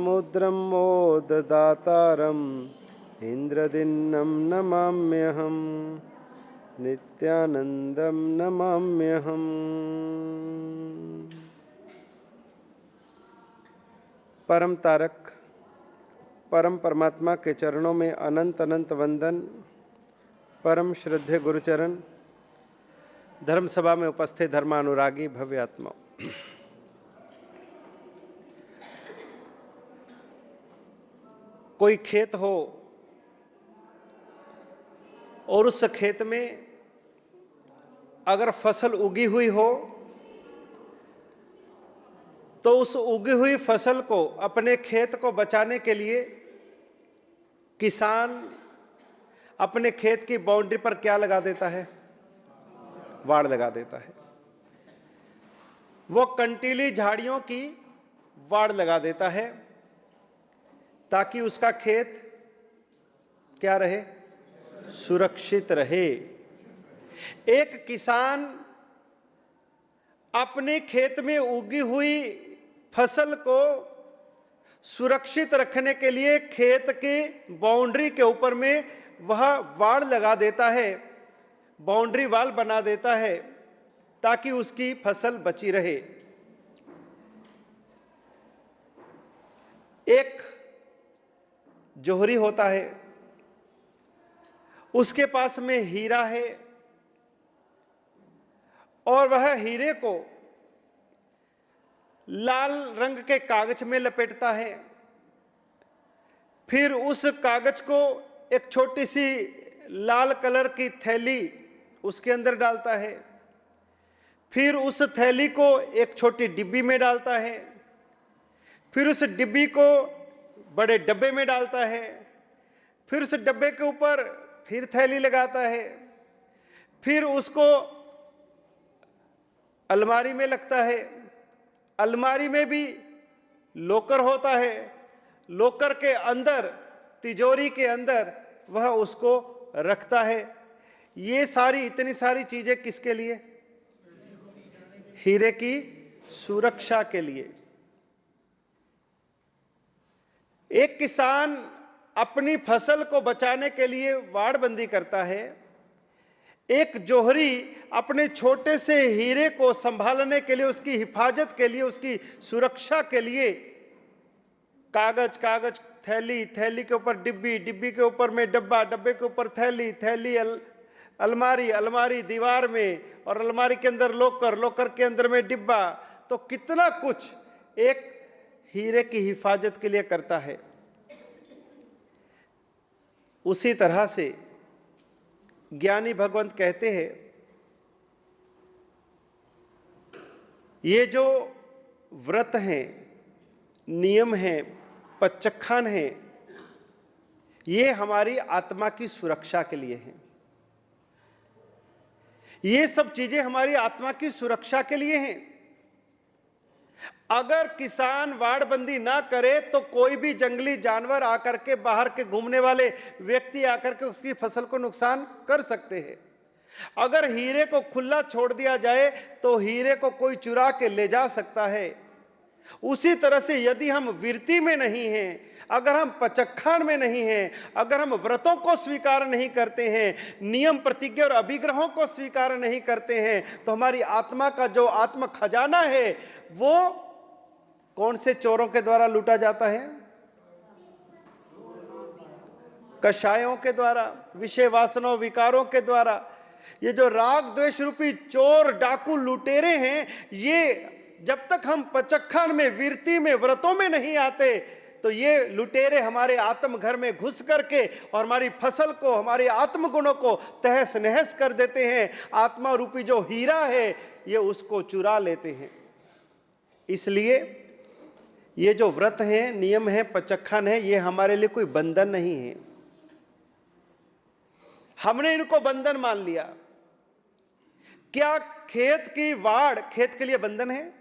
समुद्रं मोददातारम् इंद्रदिन्नं नमाम्यहम् नित्यानंदं नमाम्यहम्। परम तारक परम परमात्मा के चरणों में अनंत अनंत वंदन। परम श्रद्धेय गुरुचरण, धर्म सभा में उपस्थित धर्मानुरागी भव्य आत्मा, कोई खेत हो और उस खेत में अगर फसल उगी हुई हो तो उस उगी हुई फसल को, अपने खेत को बचाने के लिए किसान अपने खेत की बाउंड्री पर क्या लगा देता है? वाड़ लगा देता है। वो कंटीली झाड़ियों की वाड़ लगा देता है ताकि उसका खेत क्या रहे? सुरक्षित रहे। एक किसान अपने खेत में उगी हुई फसल को सुरक्षित रखने के लिए खेत के बाउंड्री के ऊपर में वह वाड़ लगा देता है, बाउंड्री वाल बना देता है ताकि उसकी फसल बची रहे। एक जोहरी होता है, उसके पास में हीरा है और वह हीरे को लाल रंग के कागज में लपेटता है। फिर उस कागज को एक छोटी सी लाल कलर की थैली उसके अंदर डालता है। फिर उस थैली को एक छोटी डिब्बी में डालता है। फिर उस डिब्बी को बड़े डब्बे में डालता है। फिर उस डब्बे के ऊपर फिर थैली लगाता है। फिर उसको अलमारी में लगता है। अलमारी में भी लॉकर होता है। लॉकर के अंदर, तिजोरी के अंदर वह उसको रखता है। ये सारी, इतनी सारी चीजें किसके लिए? हीरे की सुरक्षा के लिए। एक किसान अपनी फसल को बचाने के लिए वाड़बंदी करता है। एक जोहरी अपने छोटे से हीरे को संभालने के लिए, उसकी हिफाजत के लिए, उसकी सुरक्षा के लिए कागज, कागज, थैली, थैली के ऊपर डिब्बी, डिब्बी के ऊपर में डब्बा, डब्बे के ऊपर थैली, थैली अलमारी, अलमारी दीवार में, और अलमारी के अंदर लॉकर, लॉकर के अंदर में डिब्बा। तो कितना कुछ एक हीरे की हिफाजत के लिए करता है। उसी तरह से ज्ञानी भगवंत कहते हैं, ये जो व्रत हैं, नियम हैं, पच्चखान हैं, ये हमारी आत्मा की सुरक्षा के लिए हैं। ये सब चीजें हमारी आत्मा की सुरक्षा के लिए हैं। अगर किसान वाड़बंदी ना करे तो कोई भी जंगली जानवर आकर के, बाहर के घूमने वाले व्यक्ति आकर के उसकी फसल को नुकसान कर सकते हैं। अगर हीरे को खुला छोड़ दिया जाए तो हीरे को कोई चुरा के ले जा सकता है। उसी तरह से यदि हम विरति में नहीं हैं, अगर हम पचखान में नहीं हैं, अगर हम व्रतों को स्वीकार नहीं करते हैं, नियम, प्रतिज्ञा और अभिग्रहों को स्वीकार नहीं करते हैं, तो हमारी आत्मा का जो आत्म खजाना है वो कौन से चोरों के द्वारा लूटा जाता है? कषायों के द्वारा, विषय वासनाओं, विकारों के द्वारा। ये जो राग द्वेष रूपी चोर, डाकू, लुटेरे हैं, ये जब तक हम पचखान में, विरति में, व्रतों में नहीं आते तो ये लुटेरे हमारे आत्म घर में घुस करके और हमारी फसल को, हमारे आत्म गुणों को तहस नहस कर देते हैं। आत्मा रूपी जो हीरा है ये उसको चुरा लेते हैं। इसलिए ये जो व्रत है, नियम है, पचखान है, ये हमारे लिए कोई बंधन नहीं है। हमने इनको बंधन मान लिया। क्या खेत की वाड़ खेत के लिए बंधन है?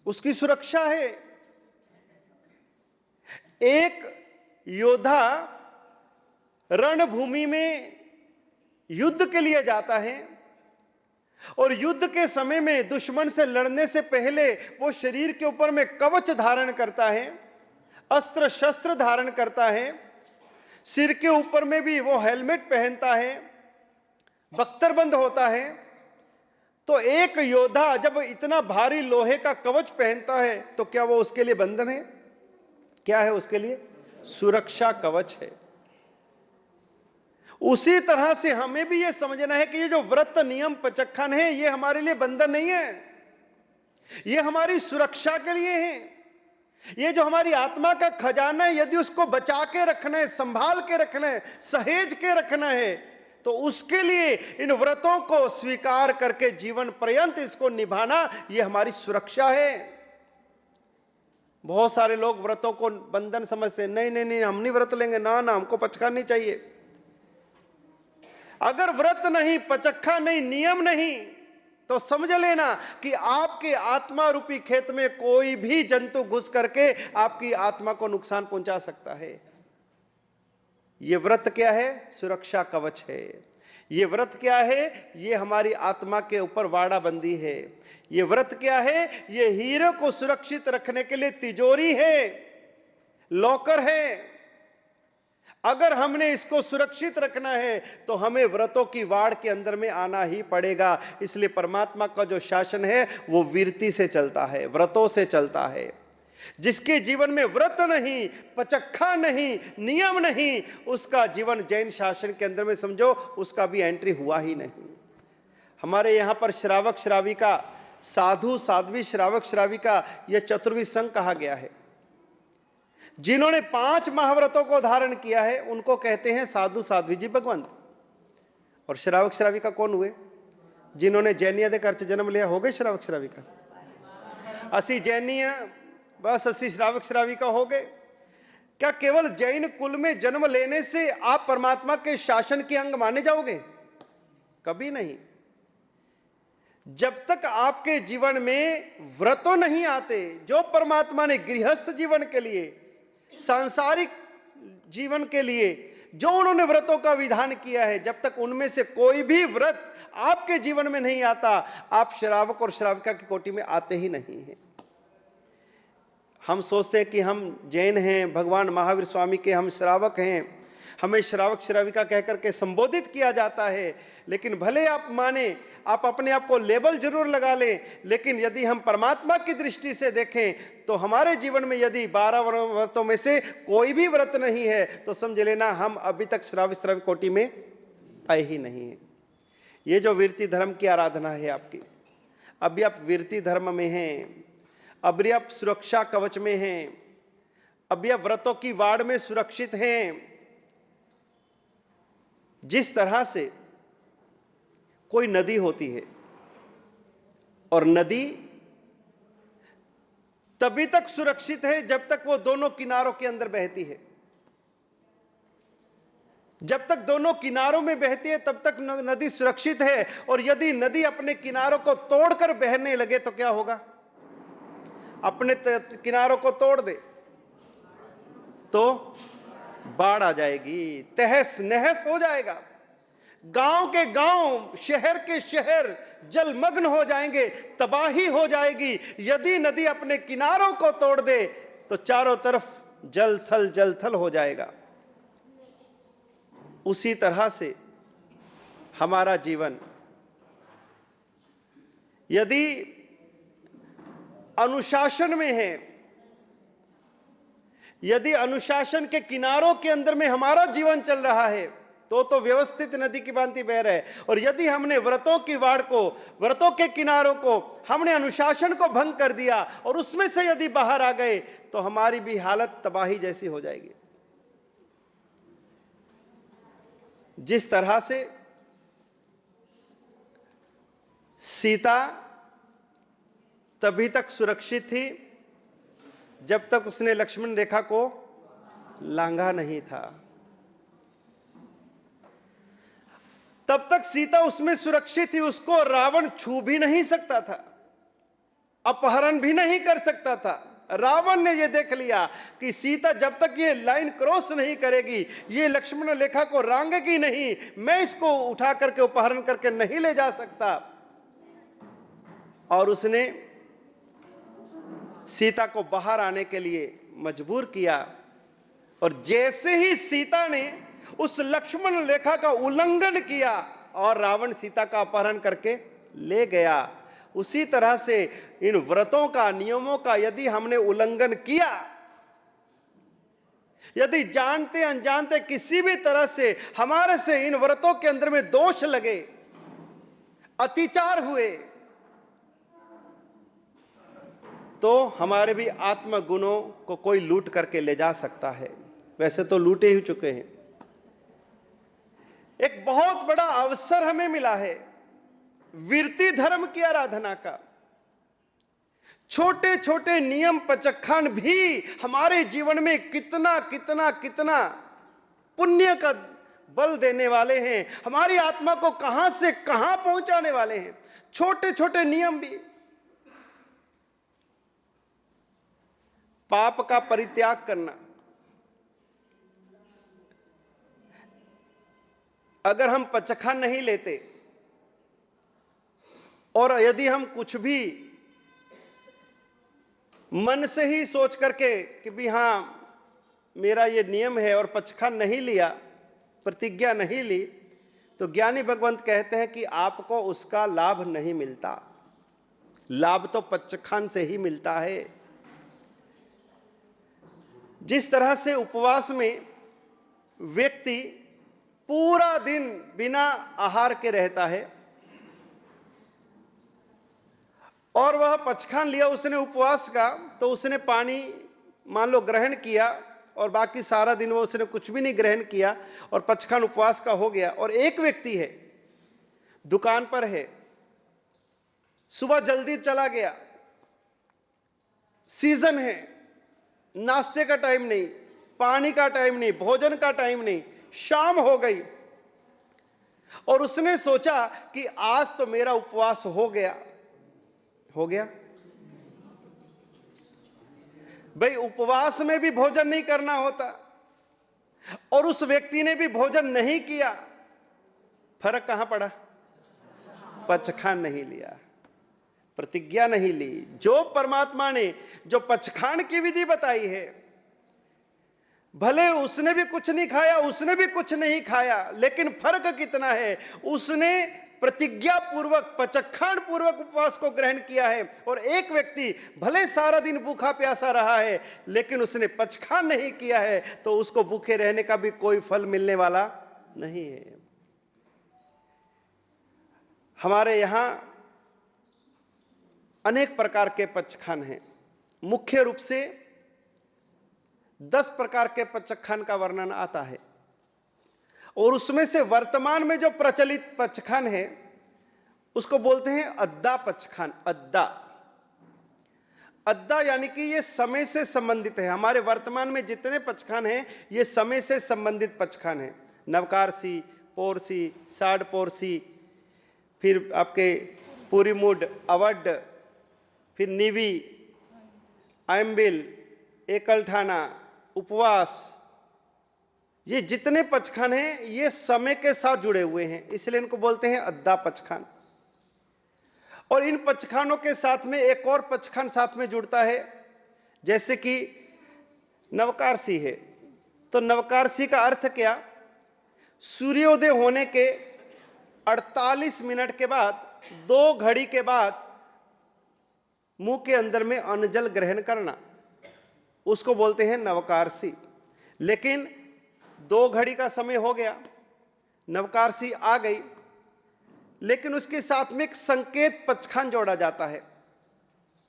उसकी सुरक्षा है। एक योद्धा रणभूमि में युद्ध के लिए जाता है और युद्ध के समय में दुश्मन से लड़ने से पहले वो शरीर के ऊपर में कवच धारण करता है। अस्त्र शस्त्र धारण करता है, सिर के ऊपर में भी वो हेलमेट पहनता है, बख्तरबंद होता है। तो एक योद्धा जब इतना भारी लोहे का कवच पहनता है तो क्या वो उसके लिए बंधन है? क्या है उसके लिए? सुरक्षा कवच है। उसी तरह से हमें भी यह समझना है कि ये जो व्रत नियम पचखन है ये हमारे लिए बंधन नहीं है, ये हमारी सुरक्षा के लिए है। ये जो हमारी आत्मा का खजाना है, यदि उसको बचा के रखना है, संभाल के रखना है, सहेज के रखना है, तो उसके लिए इन व्रतों को स्वीकार करके जीवन पर्यंत इसको निभाना, ये हमारी सुरक्षा है। बहुत सारे लोग व्रतों को बंधन समझते हैं। नहीं नहीं नहीं, हम नहीं व्रत लेंगे, ना ना, हमको पचखा नहीं चाहिए। अगर व्रत नहीं, पचखा नहीं, नियम नहीं, तो समझ लेना कि आपके आत्मा रूपी खेत में कोई भी जंतु घुस करके आपकी आत्मा को नुकसान पहुंचा सकता है। ये व्रत क्या है? सुरक्षा कवच है। ये व्रत क्या है? ये हमारी आत्मा के ऊपर वाड़ाबंदी है। ये व्रत क्या है? ये हीरे को सुरक्षित रखने के लिए तिजोरी है, लॉकर है। अगर हमने इसको सुरक्षित रखना है तो हमें व्रतों की वाड़ के अंदर में आना ही पड़ेगा। इसलिए परमात्मा का जो शासन है वो वीरति से चलता है, व्रतों से चलता है। जिसके जीवन में व्रत नहीं, पचखा नहीं, नियम नहीं, उसका जीवन जैन शासन के अंदर में समझो उसका भी एंट्री हुआ ही नहीं। हमारे यहाँ पर श्रावक श्राविका, साधु साध्वी श्रावक श्राविका, यह चतुर्विध संघ कहा गया है। जिन्होंने 5 महाव्रतों को धारण किया है उनको कहते हैं साधु साध्वी जी भगवंत। और श्रावक श्राविका कौन हुए? जिन्होंने जैनिया दे घर च जन्म लिया, हो गए श्रावक श्राविका। असी जैनिया, बस असी श्रावक श्राविका हो गए। क्या केवल जैन कुल में जन्म लेने से आप परमात्मा के शासन के अंग माने जाओगे? कभी नहीं। जब तक आपके जीवन में व्रतों नहीं आते, जो परमात्मा ने गृहस्थ जीवन के लिए, सांसारिक जीवन के लिए जो उन्होंने व्रतों का विधान किया है, जब तक उनमें से कोई भी व्रत आपके जीवन में नहीं आता, आप श्रावक और श्राविका की कोटि में आते ही नहीं हैं। हम सोचते हैं कि हम जैन हैं, भगवान महावीर स्वामी के हम श्रावक हैं, हमें श्रावक श्राविका कहकर के संबोधित किया जाता है। लेकिन भले आप माने, आप अपने आप को लेबल जरूर लगा लें, लेकिन यदि हम परमात्मा की दृष्टि से देखें तो हमारे जीवन में यदि 12 व्रतों में से कोई भी व्रत नहीं है तो समझ लेना हम अभी तक श्राविक श्राविक कोटि में आए ही नहीं हैं। ये जो वीरति धर्म की आराधना है आपकी, अभी आप वीरति धर्म में हैं, अभी आप सुरक्षा कवच में हैं, अभी आप व्रतों की वाड़ में सुरक्षित हैं। जिस तरह से कोई नदी होती है और नदी तभी तक सुरक्षित है जब तक वो दोनों किनारों के अंदर बहती है। जब तक दोनों किनारों में बहती है तब तक नदी सुरक्षित है। और यदि नदी अपने किनारों को तोड़कर बहने लगे तो क्या होगा? अपने किनारों को तोड़ दे तो बाढ़ आ जाएगी, तहस नहस हो जाएगा। गांव के गांव, शहर के शहर जलमग्न हो जाएंगे, तबाही हो जाएगी। यदि नदी अपने किनारों को तोड़ दे तो चारों तरफ जल थल हो जाएगा। उसी तरह से हमारा जीवन यदि अनुशासन में है, यदि अनुशासन के किनारों के अंदर में हमारा जीवन चल रहा है तो व्यवस्थित नदी की भांति बह रहा है। और यदि हमने व्रतों की वाड़ को, व्रतों के किनारों को, हमने अनुशासन को भंग कर दिया और उसमें से यदि बाहर आ गए तो हमारी भी हालत तबाही जैसी हो जाएगी। जिस तरह से सीता तभी तक सुरक्षित थी जब तक उसने लक्ष्मण रेखा को लांघा नहीं था, तब तक सीता उसमें सुरक्षित थी। उसको रावण छू भी नहीं सकता था, अपहरण भी नहीं कर सकता था। रावण ने यह देख लिया कि सीता जब तक ये लाइन क्रॉस नहीं करेगी, ये लक्ष्मण रेखा को रांगेगी नहीं, मैं इसको उठा करके अपहरण करके नहीं ले जा सकता। और उसने सीता को बाहर आने के लिए मजबूर किया। और जैसे ही सीता ने उस लक्ष्मण रेखा का उल्लंघन किया और रावण सीता का अपहरण करके ले गया, उसी तरह से इन व्रतों का, नियमों का यदि हमने उल्लंघन किया, यदि जानते अनजानते किसी भी तरह से हमारे से इन व्रतों के अंदर में दोष लगे, अतिचार हुए, तो हमारे भी आत्म गुणों को कोई लूट करके ले जा सकता है। वैसे तो लूटे ही चुके हैं। एक बहुत बड़ा अवसर हमें मिला है वीरती धर्म की आराधना का। छोटे छोटे नियम पचखान भी हमारे जीवन में कितना कितना कितना पुण्य का बल देने वाले हैं, हमारी आत्मा को कहां से कहां पहुंचाने वाले हैं। छोटे छोटे नियम भी। पाप का परित्याग करना, अगर हम पचखान नहीं लेते और यदि हम कुछ भी मन से ही सोच करके कि भी हां मेरा ये नियम है और पचखान नहीं लिया, प्रतिज्ञा नहीं ली, तो ज्ञानी भगवंत कहते हैं कि आपको उसका लाभ नहीं मिलता। लाभ तो पचखान से ही मिलता है। जिस तरह से उपवास में व्यक्ति पूरा दिन बिना आहार के रहता है और वह पचखान लिया उसने उपवास का, तो उसने पानी मान लो ग्रहण किया और बाकी सारा दिन वो उसने कुछ भी नहीं ग्रहण किया और पचखान उपवास का हो गया। और एक व्यक्ति है, दुकान पर है, सुबह जल्दी चला गया, सीजन है, नाश्ते का टाइम नहीं, पानी का टाइम नहीं, भोजन का टाइम नहीं, शाम हो गई और उसने सोचा कि आज तो मेरा उपवास हो गया। भाई उपवास में भी भोजन नहीं करना होता और उस व्यक्ति ने भी भोजन नहीं किया, फर्क कहां पड़ा? पचखान नहीं लिया, प्रतिज्ञा नहीं ली। जो परमात्मा ने जो पचखान की विधि बताई है, भले उसने भी कुछ नहीं खाया, उसने भी कुछ नहीं खाया, लेकिन फर्क कितना है, उसने प्रतिज्ञा पूर्वक पचखान पूर्वक उपवास को ग्रहण किया है और एक व्यक्ति भले सारा दिन भूखा प्यासा रहा है लेकिन उसने पचखान नहीं किया है, तो उसको भूखे रहने का भी कोई फल मिलने वाला नहीं है। हमारे यहां अनेक प्रकार के पचखान हैं। मुख्य रूप से 10 प्रकार के पचखान का वर्णन आता है और उसमें से वर्तमान में जो प्रचलित पचखान है उसको बोलते हैं अद्दा पचखान। अद्दा यानी कि ये समय से संबंधित है। हमारे वर्तमान में जितने पचखान हैं ये समय से संबंधित पचखान है। नवकारसी, पोरसी, साढ़ पोरसी, फिर आपके पूरीमुड, अवड, फिर निवी, आयम्बिल, एकलठाना, उपवास, ये जितने पचखान हैं ये समय के साथ जुड़े हुए हैं, इसलिए इनको बोलते हैं अद्दा पचखान। और इन पचखानों के साथ में एक और पचखान साथ में जुड़ता है, जैसे कि नवकारसी है। तो नवकारसी का अर्थ क्या? सूर्योदय होने के 48 मिनट के बाद, 2 घड़ी के बाद मुंह के अंदर में अन्न जल ग्रहण करना, उसको बोलते हैं नवकारसी। लेकिन 2 घड़ी का समय हो गया, नवकारसी आ गई, लेकिन उसके साथ में एक संकेत पचखान जोड़ा जाता है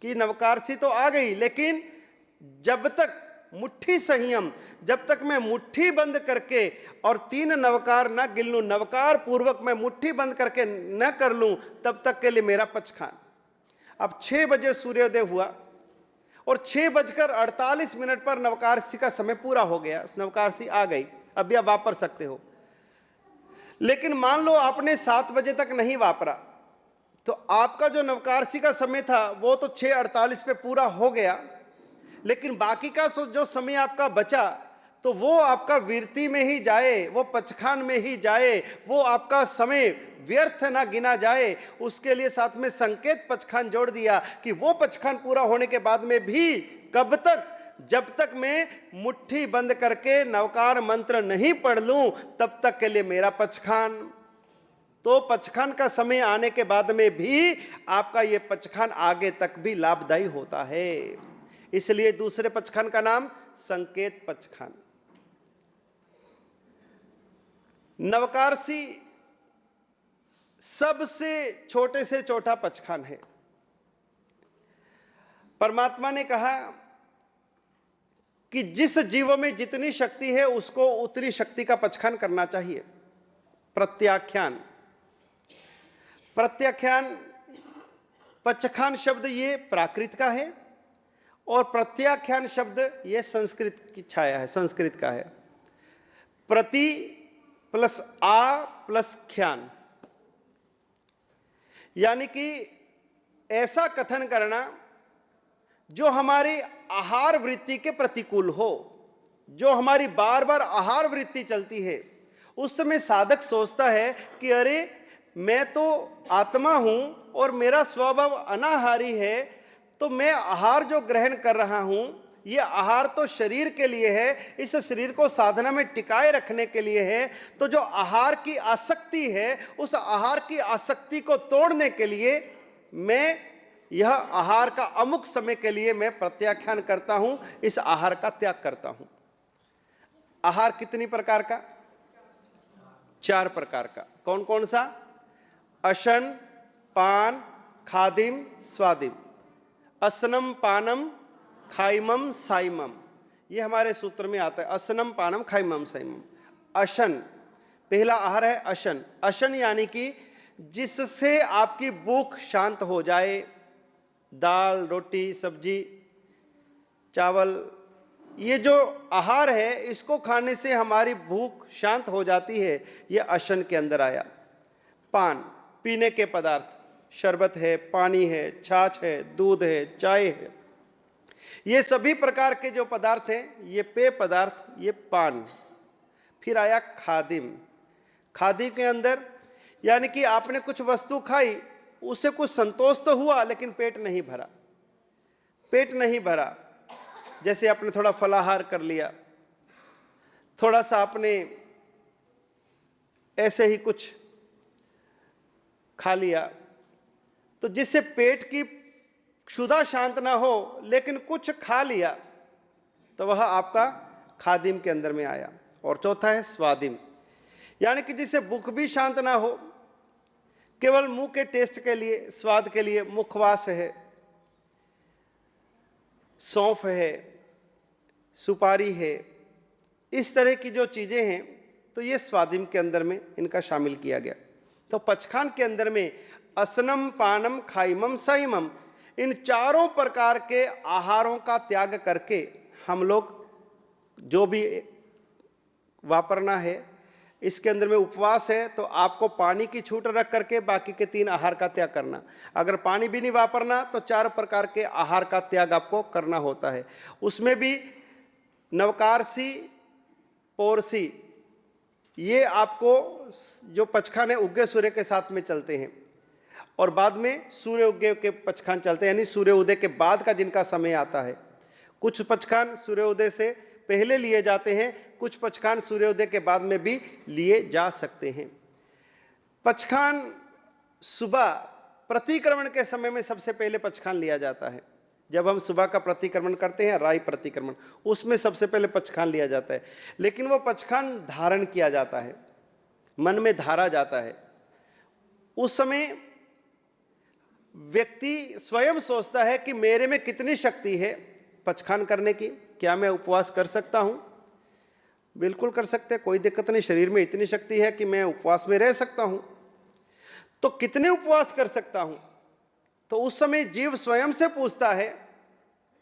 कि नवकारसी तो आ गई, लेकिन जब तक मुट्ठी संयम, जब तक मैं मुट्ठी बंद करके और 3 नवकार न गिन लूं, नवकार पूर्वक मैं मुट्ठी बंद करके न कर लूं, तब तक के लिए मेरा पचखान। अब 6 बजे सूर्योदय हुआ और 6:48 पर नवकारसी का समय पूरा हो गया, नवकारसी आ गई, अभी आप वापर सकते हो। लेकिन मान लो आपने 7 बजे तक नहीं वापरा, तो आपका जो नवकारसी का समय था वो तो 6:48 पे पूरा हो गया, लेकिन बाकी का जो समय आपका बचा तो वो आपका वीरती में ही जाए, वो पचखान में ही जाए, वो आपका समय व्यर्थ ना गिना जाए। उसके लिए साथ में संकेत पचखान जोड़ दिया कि वो पचखान पूरा होने के बाद में भी कब तक, जब तक मैं मुट्ठी बंद करके नवकार मंत्र नहीं पढ़ लूं तब तक के लिए मेरा पचखान। तो पचखान का समय आने के बाद में भी आपका ये पचखान आगे तक भी लाभदायी होता है। इसलिए दूसरे पचखान का नाम संकेत पचखान। नवकारसी सबसे छोटे से छोटा पचखान है। परमात्मा ने कहा कि जिस जीव में जितनी शक्ति है उसको उतनी शक्ति का पचखान करना चाहिए। प्रत्याख्यान, प्रत्याख्यान, पचखान शब्द ये प्राकृत का है और प्रत्याख्यान शब्द ये संस्कृत की छाया है, संस्कृत का है। प्रति प्लस आ प्लस ख्यान, यानी कि ऐसा कथन करना जो हमारी आहार वृत्ति के प्रतिकूल हो। जो हमारी बार बार आहार वृत्ति चलती है उस समय साधक सोचता है कि अरे मैं तो आत्मा हूं और मेरा स्वभाव अनाहारी है, तो मैं आहार जो ग्रहण कर रहा हूं ये आहार तो शरीर के लिए है, इस शरीर को साधना में टिकाए रखने के लिए है। तो जो आहार की आसक्ति है उस आहार की आसक्ति को तोड़ने के लिए मैं यह आहार का अमुक समय के लिए मैं प्रत्याख्यान करता हूं, इस आहार का त्याग करता हूं। आहार कितनी प्रकार का? 4 प्रकार का। कौन कौन सा? अशन, पान, खादिम, स्वादिम। असनम, पानम, खाइमम, साइमम, ये हमारे सूत्र में आता है। असनम, पानम, खाइमम, साइमम। अशन, पहला आहार है अशन। अशन यानी कि जिससे आपकी भूख शांत हो जाए। दाल, रोटी, सब्जी, चावल, ये जो आहार है इसको खाने से हमारी भूख शांत हो जाती है, ये अशन के अंदर आया। पान, पीने के पदार्थ, शरबत है, पानी है, छाछ है, दूध है, चाय है, ये सभी प्रकार के जो पदार्थ हैं ये पेय पदार्थ, ये पान। फिर आया खादिम। खादी के अंदर यानी कि आपने कुछ वस्तु खाई, उससे कुछ संतोष तो हुआ लेकिन पेट नहीं भरा। पेट नहीं भरा, जैसे आपने थोड़ा फलाहार कर लिया, थोड़ा सा आपने ऐसे ही कुछ खा लिया, तो जिससे पेट की क्षुधा शांत ना हो लेकिन कुछ खा लिया, तो वह आपका खादिम के अंदर में आया। और चौथा है स्वादिम, यानी कि जिससे भूख भी शांत ना हो, केवल मुंह के टेस्ट के लिए, स्वाद के लिए, मुखवास है, सौंफ है, सुपारी है, इस तरह की जो चीजें हैं, तो ये स्वादिम के अंदर में इनका शामिल किया गया। तो पचखान के अंदर में असनम, पानम, खाइमम, साइमम, इन चारों प्रकार के आहारों का त्याग करके हम लोग जो भी वापरना है, इसके अंदर में उपवास है तो आपको पानी की छूट रख करके बाकी के 3 आहार का त्याग करना। अगर पानी भी नहीं वापरना तो 4 प्रकार के आहार का त्याग आपको करना होता है। उसमें भी नवकारसी, पौरसी, ये आपको जो पचखान है उगए सूर्य के साथ में चलते हैं और बाद में सूर्य उगए के पचखान चलते हैं, यानी सूर्य उदय के बाद का जिनका समय आता है। कुछ पचखान सूर्योदय से पहले लिए जाते हैं, कुछ पचखान सूर्योदय के बाद में भी लिए जा सकते हैं। पचखान सुबह प्रतिक्रमण के समय में सबसे पहले पचखान लिया जाता है। जब हम सुबह का प्रतिक्रमण करते हैं, राई प्रतिक्रमण, उसमें सबसे पहले पचखान लिया जाता है। लेकिन वो पचखान धारण किया जाता है, मन में धारा जाता है। उस समय व्यक्ति स्वयं सोचता है कि मेरे में कितनी शक्ति है पचखान करने की, क्या मैं उपवास कर सकता हूं? बिल्कुल कर सकते हैं, कोई दिक्कत नहीं। शरीर में इतनी शक्ति है कि मैं उपवास में रह सकता हूं। तो कितने उपवास कर सकता हूं? तो उस समय जीव स्वयं से पूछता है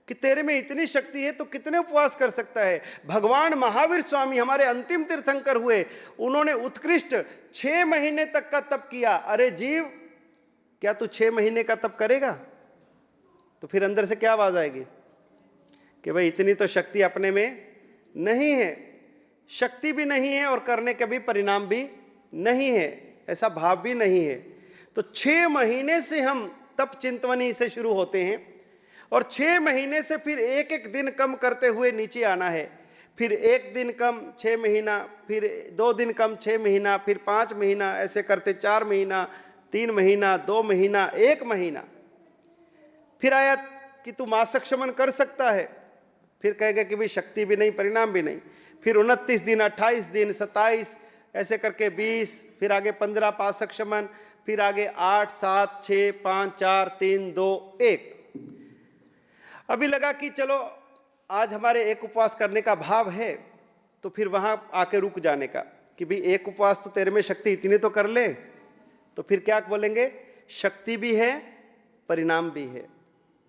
कि तेरे में इतनी शक्ति है तो कितने उपवास कर सकता है? भगवान महावीर स्वामी हमारे अंतिम तीर्थंकर हुए, उन्होंने उत्कृष्ट 6 महीने तक का तप किया। अरे जीव, क्या तू 6 महीने का तप करेगा? तो फिर अंदर से क्या आवाज आएगी कि भाई इतनी तो शक्ति अपने में नहीं है, शक्ति भी नहीं है और करने का भी परिणाम भी नहीं है, ऐसा भाव भी नहीं है। तो 6 महीने से हम तप चिंतवनी से शुरू होते हैं और 6 महीने से फिर एक एक दिन कम करते हुए नीचे आना है। फिर 1 दिन कम 6 महीना, फिर 2 दिन कम 6 महीना, फिर 5 महीना, ऐसे करते 4 महीना, 3 महीना, 2 महीना, 1 महीना। फिर आया कि तू मासिक शमन कर सकता है। फिर कहेगा कि भाई शक्ति भी नहीं, परिणाम भी नहीं। फिर 29 दिन, 28 दिन, 27, ऐसे करके 20, फिर आगे 15 पाशक शमन, फिर आगे 8, 7, 6, 5, 4, 3, 2, 1। अभी लगा कि चलो आज हमारे एक उपवास करने का भाव है, तो फिर वहां आके रुक जाने का कि भाई एक उपवास तो तेरे में शक्ति इतनी तो कर ले। तो फिर क्या बोलेंगे, शक्ति भी है, परिणाम भी है।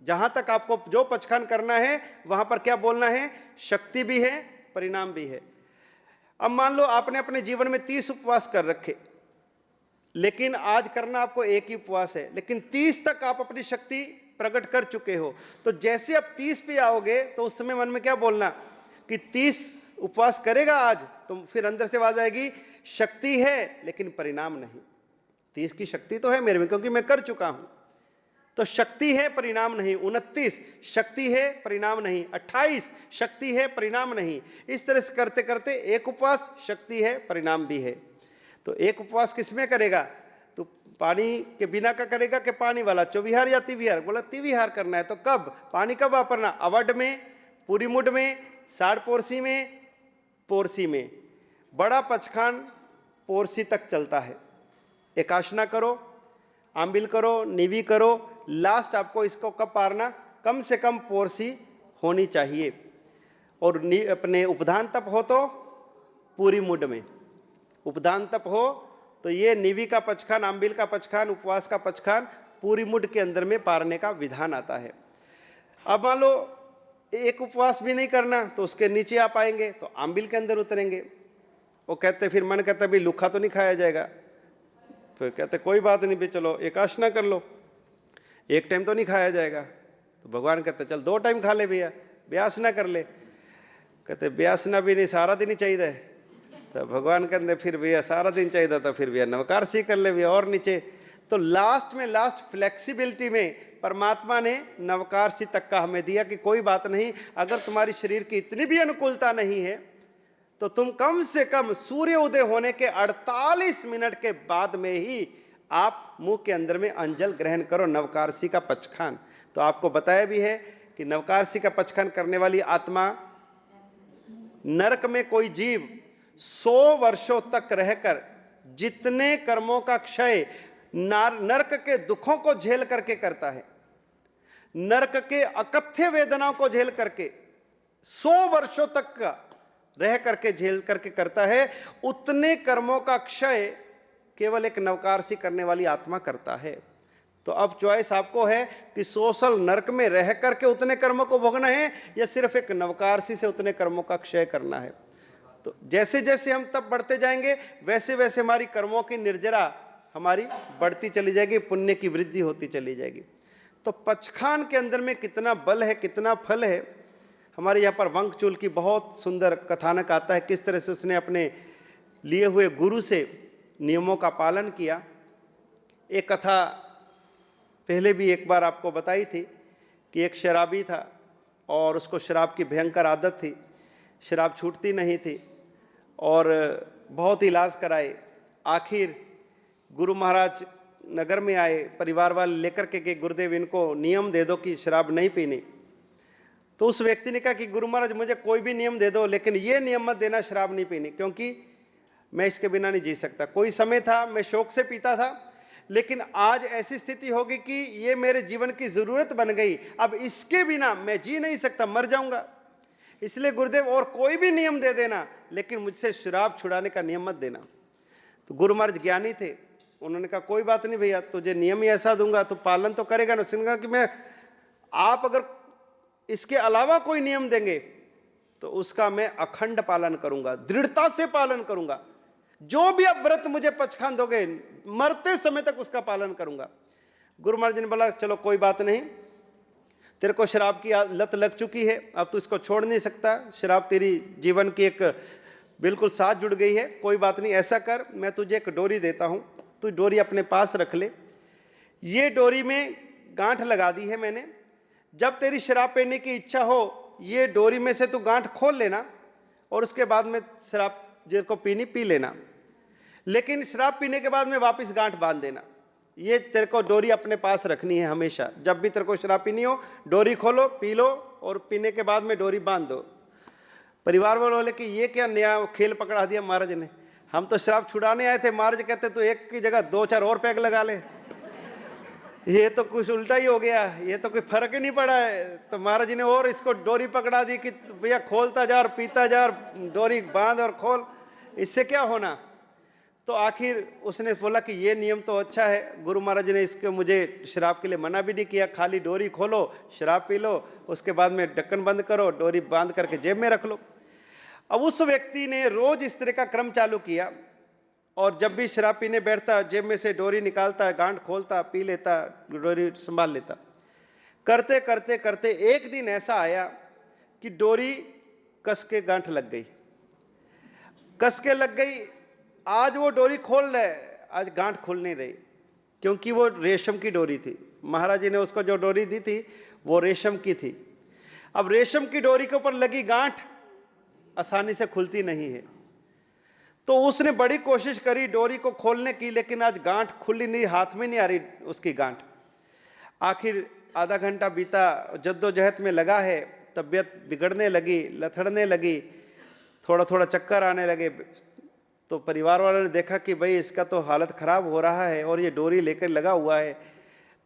जहां तक आपको जो पचखान करना है वहां पर क्या बोलना है, शक्ति भी है, परिणाम भी है। अब मान लो आपने अपने जीवन में 30 उपवास कर रखे, लेकिन आज करना आपको एक ही उपवास है, लेकिन 30 तक आप अपनी शक्ति प्रकट कर चुके हो। तो जैसे आप 30 पे आओगे तो उस समय मन में क्या बोलना कि 30 उपवास करेगा आज, तो फिर अंदर से आवाज आएगी, शक्ति है लेकिन परिणाम नहीं। 30 की शक्ति तो है मेरे में क्योंकि मैं कर चुका हूं, तो शक्ति है, परिणाम नहीं। 29 शक्ति है, परिणाम नहीं। 28 शक्ति है, परिणाम नहीं। इस तरह से करते करते एक उपवास शक्ति है, परिणाम भी है। तो एक उपवास किसमें करेगा, तो पानी के बिना का करेगा कि पानी वाला, चौविहार या तिविहार? बोला तिविहार करना है। तो कब पानी कब वापरना, अवड में, पूरी मुड में, साढ़ पोरसी में, पोरसी में। बड़ा पचखान पोरसी तक चलता है। एकाशना करो, आंबिल करो, निवी करो, लास्ट आपको इसको कब पारना, कम से कम पोरसी होनी चाहिए। और अपने उपधान तप हो तो पूरी मुड में, उपधान तप हो तो ये निवी का पचखान, आंबिल का पचखान, उपवास का पचखान पूरी मुड के अंदर में पारने का विधान आता है। अब मान लो एक उपवास भी नहीं करना तो उसके नीचे आप आएंगे तो आंबिल के अंदर उतरेंगे। वो कहते, फिर मन कहता भाई लुखा तो नहीं खाया जाएगा, फिर कहते कोई बात नहीं भाई चलो एकाशना कर लो, एक टाइम तो नहीं खाया जाएगा। तो भगवान कहते चल 2 टाइम खा ले भैया, व्यासना कर ले। कहते व्यासना भी नहीं, सारा दिन ही चाहिए। तो भगवान कहते फिर भैया सारा दिन चाहिए तो फिर भैया नवकारसी कर ले भैया और नीचे। तो लास्ट में लास्ट फ्लेक्सिबिलिटी में परमात्मा ने नवकारसी तक का हमें दिया कि कोई बात नहीं, अगर तुम्हारी शरीर की इतनी भी अनुकूलता नहीं है तो तुम कम से कम सूर्य उदय होने के 48 मिनट के बाद में ही आप मुंह के अंदर में अंजल ग्रहण करो, नवकारसी का पचखान। तो आपको बताया भी है कि नवकारसी का पचखान करने वाली आत्मा, नरक में कोई जीव 100 वर्षों तक रहकर जितने कर्मों का क्षय नरक के दुखों को झेल करके करता है, नरक के अकथ्य वेदनाओं को झेल करके 100 वर्षों तक का रह करके झेल करके करता है, उतने कर्मों का क्षय केवल एक नवकारसी करने वाली आत्मा करता है। तो अब चॉइस आपको है कि सोशल नरक में रह करके उतने कर्मों को भोगना है या सिर्फ एक नवकारसी से उतने कर्मों का क्षय करना है। तो जैसे जैसे हम तब बढ़ते जाएंगे वैसे वैसे हमारी कर्मों की निर्जरा हमारी बढ़ती चली जाएगी, पुण्य की वृद्धि होती चली जाएगी। तो पचखान के अंदर में कितना बल है, कितना फल है। हमारे यहाँ पर वंकचूल की बहुत सुंदर कथानक आता है, किस तरह से उसने अपने लिए हुए गुरु से नियमों का पालन किया। एक कथा पहले भी एक बार आपको बताई थी कि एक शराबी था और उसको शराब की भयंकर आदत थी, शराब छूटती नहीं थी और बहुत इलाज कराए। आखिर गुरु महाराज नगर में आए, परिवार वाले लेकर के गए, गुरुदेव इनको नियम दे दो कि शराब नहीं पीनी। तो उस व्यक्ति ने कहा कि गुरु महाराज मुझे कोई भी नियम दे दो, लेकिन ये नियम मत देना शराब नहीं पीनी, क्योंकि मैं इसके बिना नहीं जी सकता। कोई समय था मैं शौक से पीता था, लेकिन आज ऐसी स्थिति होगी कि ये मेरे जीवन की ज़रूरत बन गई, अब इसके बिना मैं जी नहीं सकता, मर जाऊंगा। इसलिए गुरुदेव और कोई भी नियम दे देना, लेकिन मुझसे शराब छुड़ाने का नियम मत देना। तो गुरु महाराज ज्ञानी थे, उन्होंने कहा कोई बात नहीं भैया, तुझे नियम ही ऐसा दूंगा तो पालन तो करेगा ना। उसने कहा कि मैं, आप अगर इसके अलावा कोई नियम देंगे तो उसका मैं अखंड पालन करूंगा, दृढ़ता से पालन करूंगा। जो भी आप व्रत मुझे पचखान दोगे, मरते समय तक उसका पालन करूंगा। गुरु महाराज ने बोला चलो कोई बात नहीं, तेरे को शराब की लत लग चुकी है, अब तू इसको छोड़ नहीं सकता, शराब तेरी जीवन की एक बिल्कुल साथ जुड़ गई है। कोई बात नहीं, ऐसा कर, मैं तुझे एक डोरी देता हूं, तू डोरी अपने पास रख ले। ये डोरी में गांठ लगा दी है मैंने, जब तेरी शराब पीने की इच्छा हो, ये डोरी में से तू गांठ खोल लेना और उसके बाद में शराब जिसको पीनी पी लेना, लेकिन शराब पीने के बाद में वापस गांठ बांध देना। ये तेरे को डोरी अपने पास रखनी है हमेशा। जब भी तेरे को शराब पीनी हो, डोरी खोलो, पी लो और पीने के बाद में डोरी बांध दो। परिवार वाले बोले कि ये क्या नया खेल पकड़ा दिया महाराज ने, हम तो शराब छुड़ाने आए थे। महाराज कहते तो एक की जगह 2-4 और पैग लगा ले। ये तो कुछ उल्टा ही हो गया, ये तो कोई फर्क ही नहीं पड़ा है। तो महाराज ने और इसको डोरी पकड़ा दी कि भैया खोलता जा और पीता जा और डोरी बांध और खोल, इससे क्या होना। तो आखिर उसने बोला कि ये नियम तो अच्छा है, गुरु महाराज ने इसके मुझे शराब के लिए मना भी नहीं किया, खाली डोरी खोलो, शराब पी लो, उसके बाद में ढक्कन बंद करो, डोरी बांध करके जेब में रख लो। अब उस व्यक्ति ने रोज इस तरह का क्रम चालू किया और जब भी शराब पीने बैठता, जेब में से डोरी निकालता, गांठ खोलता, पी लेता, डोरी संभाल लेता। करते करते करते एक दिन ऐसा आया कि डोरी कस के गांठ लग गई, कस के लग गई। आज वो डोरी खोल रहे, आज गांठ खुल नहीं रही, क्योंकि वो रेशम की डोरी थी। महाराज जी ने उसको जो डोरी दी थी वो रेशम की थी। अब रेशम की डोरी के ऊपर लगी गांठ आसानी से खुलती नहीं है। तो उसने बड़ी कोशिश करी डोरी को खोलने की, लेकिन आज गांठ खुली नहीं, हाथ में नहीं आ रही उसकी गांठ। आखिर आधा घंटा बीता, जद्दोजहद में लगा है, तबीयत बिगड़ने लगी, लथड़ने लगी, थोड़ा थोड़ा चक्कर आने लगे। तो परिवार वालों ने देखा कि भाई इसका तो हालत खराब हो रहा है और ये डोरी लेकर लगा हुआ है।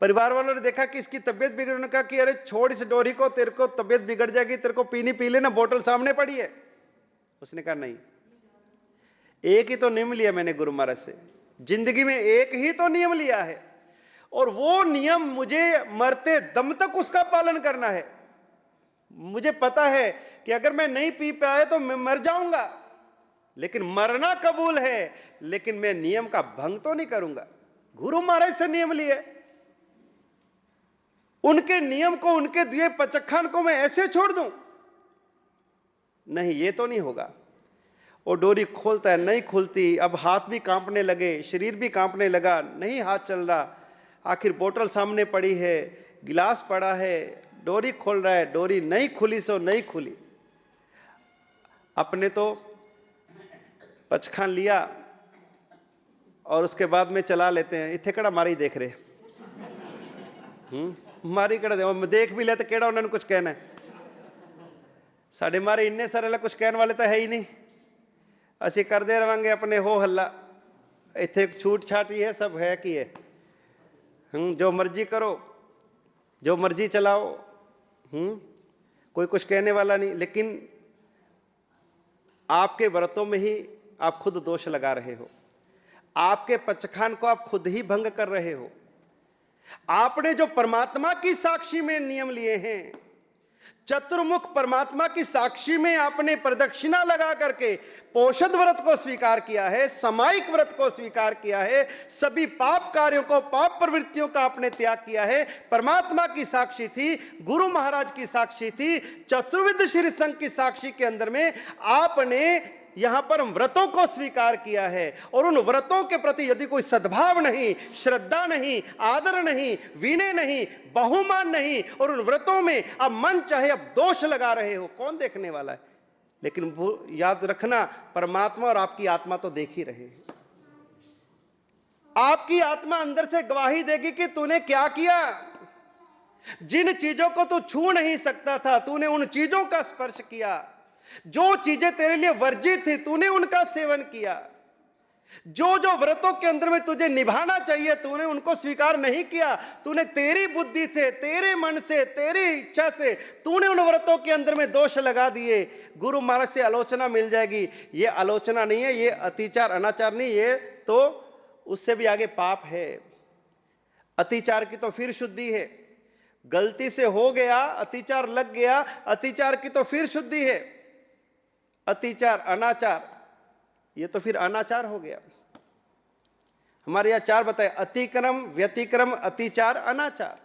परिवार वालों ने देखा कि इसकी तबीयत बिगड़ने का, कि अरे छोड़ इस डोरी को, तेरे को तबीयत बिगड़ जाएगी, तेरे को पीनी पी लेना, बोतल सामने पड़ी है। उसने कहा नहीं, एक ही तो नियम लिया मैंने गुरु महाराज से, जिंदगी में एक ही तो नियम लिया है और वो नियम मुझे मरते दम तक उसका पालन करना है। मुझे पता है कि अगर मैं नहीं पी पाया तो मैं मर जाऊंगा, लेकिन मरना कबूल है, लेकिन मैं नियम का भंग तो नहीं करूंगा। गुरु महाराज से नियम लिए, उनके नियम को, उनके दिए पचखान को मैं ऐसे छोड़ दूं? नहीं, ये तो नहीं होगा। वो डोरी खोलता है, नहीं खुलती। अब हाथ भी कांपने लगे, शरीर भी कांपने लगा, नहीं हाथ चल रहा। आखिर बोतल सामने पड़ी है, गिलास पड़ा है, डोरी खोल रहा है, डोरी नहीं खुली सो नहीं खुली। अपने तो पचखान लिया और उसके बाद में चला लेते हैं। इतने कड़ा मारी देख रहे, मारी कड़ा देख भी लेते, केड़ा उन्होंने कुछ कहना है। साढ़े मारे इन्ने सारे कुछ कहने वाले तो है ही नहीं, असी करते रहेंगे अपने हो हल्ला। इतने छूट छाट ही है, सब है कि है। जो मर्जी करो, जो मर्जी चलाओ, कोई कुछ कहने वाला नहीं। लेकिन आपके व्रतों में ही आप खुद दोष लगा रहे हो, आपके पचखान को आप खुद ही भंग कर रहे हो। आपने जो परमात्मा की साक्षी में नियम लिए हैं, चतुर्मुख परमात्मा की साक्षी में आपने प्रदक्षिणा लगा करके पोषद व्रत को स्वीकार किया है, सामायिक व्रत को स्वीकार किया है, सभी पाप कार्यों को, पाप प्रवृत्तियों का आपने त्याग किया है। परमात्मा की साक्षी थी, गुरु महाराज की साक्षी थी, चतुर्विध श्री संघ की साक्षी के अंदर में आपने यहां पर व्रतों को स्वीकार किया है। और उन व्रतों के प्रति यदि कोई सद्भाव नहीं, श्रद्धा नहीं, आदर नहीं, विनय नहीं, बहुमान नहीं, और उन व्रतों में अब मन चाहे अब दोष लगा रहे हो, कौन देखने वाला है? लेकिन याद रखना, परमात्मा और आपकी आत्मा तो देख ही रहे हैं। आपकी आत्मा अंदर से गवाही देगी कि तूने क्या किया। जिन चीजों को तू छू नहीं सकता था, तूने उन चीजों का स्पर्श किया। जो चीजें तेरे लिए वर्जित थी, तूने उनका सेवन किया। जो जो व्रतों के अंदर में तुझे निभाना चाहिए, तूने उनको स्वीकार नहीं किया। तूने तेरी बुद्धि से, तेरे मन से, तेरी इच्छा से तूने उन व्रतों के अंदर में दोष लगा दिए। गुरु महाराज से आलोचना मिल जाएगी। ये आलोचना नहीं है, ये अतिचार अनाचार नहीं, ये तो उससे भी आगे पाप है। अतिचार की तो फिर शुद्धि है, गलती से हो गया, अतिचार लग गया, अतिचार की तो फिर शुद्धि है। अतिचार अनाचार, ये तो फिर अनाचार हो गया। हमारे यहां चार बताए, अतिक्रम, व्यतिक्रम, अतिचार, अनाचार।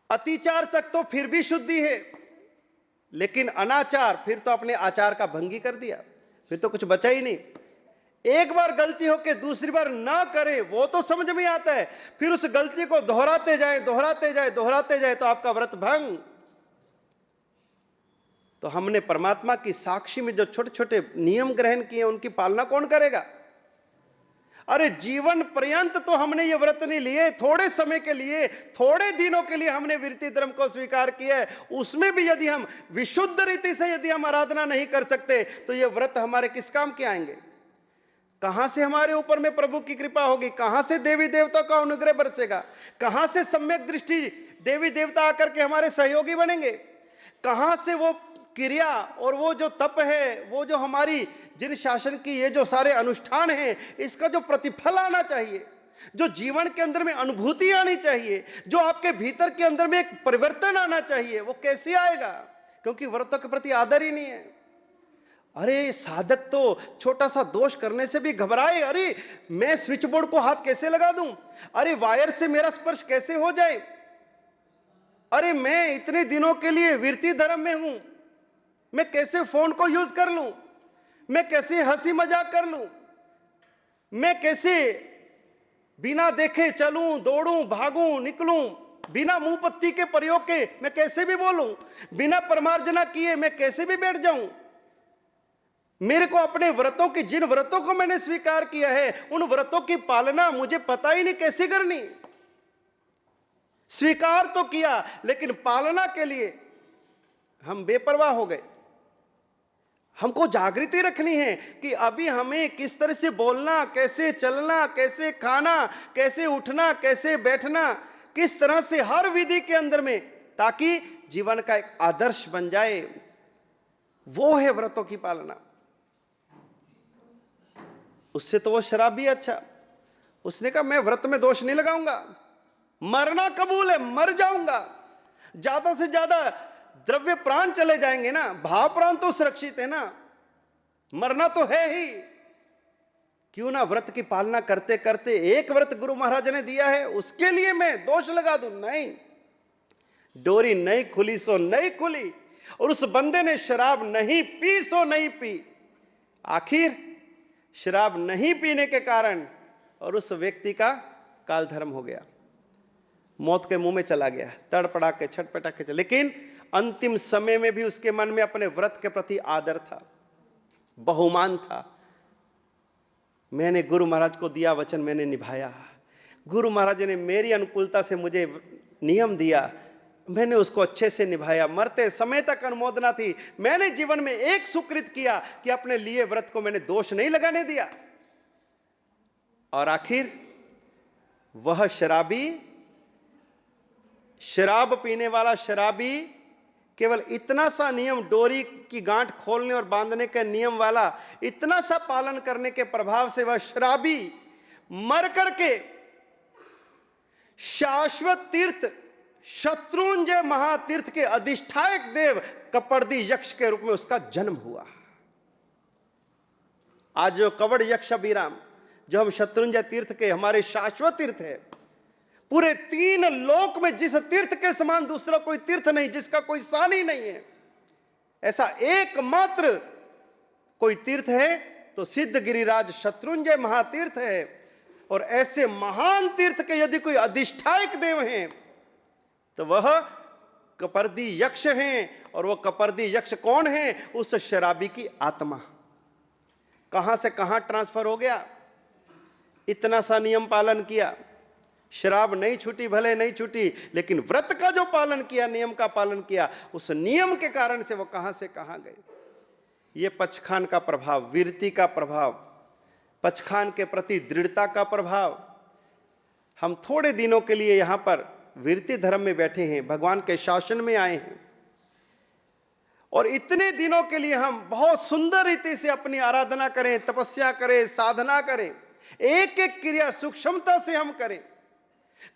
अतिचार तक तो फिर भी शुद्धि है, लेकिन अनाचार फिर तो अपने आचार का भंगी कर दिया, फिर तो कुछ बचा ही नहीं। एक बार गलती हो के दूसरी बार ना करे वो तो समझ में आता है, फिर उस गलती को दोहराते जाए दोहराते जाए दोहराते जाए तो आपका व्रत भंग। तो हमने परमात्मा की साक्षी में जो छोटे छोटे नियम ग्रहण किए उनकी पालना कौन करेगा? अरे जीवन पर्यंत तो हमने ये व्रत नहीं लिए, थोड़े समय के लिए, थोड़े दिनों के लिए हमने वृत्ति धर्म को स्वीकार किया है। उसमें भी यदि हम विशुद्ध रीति से यदि हम आराधना नहीं कर सकते तो ये व्रत हमारे किस काम के आएंगे? कहां से हमारे ऊपर में प्रभु की कृपा होगी? कहां से देवी देवता का अनुग्रह बरसेगा? कहां से सम्यक दृष्टि देवी देवता आकर के हमारे सहयोगी बनेंगे? कहां से वो क्रिया और वो जो तप है, वो जो हमारी जिन शासन की ये जो सारे अनुष्ठान हैं, इसका जो प्रतिफल आना चाहिए, जो जीवन के अंदर में अनुभूति आनी चाहिए, जो आपके भीतर के अंदर में एक परिवर्तन आना चाहिए, वो कैसे आएगा? क्योंकि व्रतों के प्रति आदर ही नहीं है। अरे साधक तो छोटा सा दोष करने से भी घबराए, अरे मैं स्विच बोर्ड को हाथ कैसे लगा दूं, अरे वायर से मेरा स्पर्श कैसे हो जाए, अरे मैं इतने दिनों के लिए वृत्ति धर्म में हूं, मैं कैसे फोन को यूज कर लूं, मैं कैसे हंसी मजाक कर लूं, मैं कैसे बिना देखे चलूं, दौड़ूं, भागूं, निकलूं, बिना मुंह पत्ती के प्रयोग के मैं कैसे भी बोलूं, बिना परमार्जना किए मैं कैसे भी बैठ जाऊं। मेरे को अपने व्रतों की, जिन व्रतों को मैंने स्वीकार किया है, उन व्रतों की पालना मुझे पता ही नहीं कैसे करनी। स्वीकार तो किया लेकिन पालना के लिए हम बेपरवाह हो गए। हमको जागृति रखनी है कि अभी हमें किस तरह से बोलना, कैसे चलना, कैसे खाना, कैसे उठना, कैसे बैठना, किस तरह से हर विधि के अंदर में, ताकि जीवन का एक आदर्श बन जाए। वो है व्रतों की पालना। उससे तो वो शराब भी अच्छा। उसने कहा मैं व्रत में दोष नहीं लगाऊंगा, मरना कबूल है, मर जाऊंगा, ज्यादा से ज्यादा द्रव्य प्राण चले जाएंगे ना, भाव प्राण तो सुरक्षित है ना, मरना तो है ही। क्यों ना व्रत की पालना करते करते, एक व्रत गुरु महाराज ने दिया है उसके लिए मैं दोष लगा दूं? नहीं, डोरी नहीं खुली सो नहीं खुली, और उस बंदे ने शराब नहीं पी सो नहीं पी। आखिर शराब नहीं पीने के कारण और उस व्यक्ति का काल धर्म हो गया, मौत के मुंह में चला गया, तड़पड़ा के छटपटा के। लेकिन अंतिम समय में भी उसके मन में अपने व्रत के प्रति आदर था, बहुमान था। मैंने गुरु महाराज को दिया वचन, मैंने निभाया। गुरु महाराज ने मेरी अनुकूलता से मुझे नियम दिया, मैंने उसको अच्छे से निभाया। मरते समय तक अनुमोदना थी। मैंने जीवन में एक सुकृत किया कि अपने लिए व्रत को मैंने दोष नहीं लगाने दिया। और आखिर वह शराबी, शराब पीने वाला शराबी, केवल इतना सा नियम, डोरी की गांठ खोलने और बांधने के नियम वाला इतना सा पालन करने के प्रभाव से वह शराबी मर करके शाश्वत तीर्थ शत्रुंजय महातीर्थ के अधिष्ठायक देव कपर्दी यक्ष के रूप में उसका जन्म हुआ। आज जो कवड़ यक्ष अभिराम, जो हम शत्रुंजय तीर्थ के हमारे शाश्वत तीर्थ है, पूरे 3 लोक में जिस तीर्थ के समान दूसरा कोई तीर्थ नहीं, जिसका कोई सानी नहीं है, ऐसा एकमात्र कोई तीर्थ है तो सिद्ध गिरिराज शत्रुंजय महातीर्थ है। और ऐसे महान तीर्थ के यदि कोई अधिष्ठायक देव हैं तो वह कपर्दी यक्ष हैं। और वह कपर्दी यक्ष कौन है? उस शराबी की आत्मा। कहां से कहां ट्रांसफर हो गया। इतना सा नियम पालन किया, शराब नहीं छूटी, भले नहीं छूटी, लेकिन व्रत का जो पालन किया, नियम का पालन किया, उस नियम के कारण से वो कहां से कहां गए। ये पचखान का प्रभाव, वीरति का प्रभाव, पचखान के प्रति दृढ़ता का प्रभाव। हम थोड़े दिनों के लिए यहां पर वीरति धर्म में बैठे हैं, भगवान के शासन में आए हैं, और इतने दिनों के लिए हम बहुत सुंदर रीति से अपनी आराधना करें, तपस्या करें, साधना करें, एक एक क्रिया सूक्ष्मता से हम करें।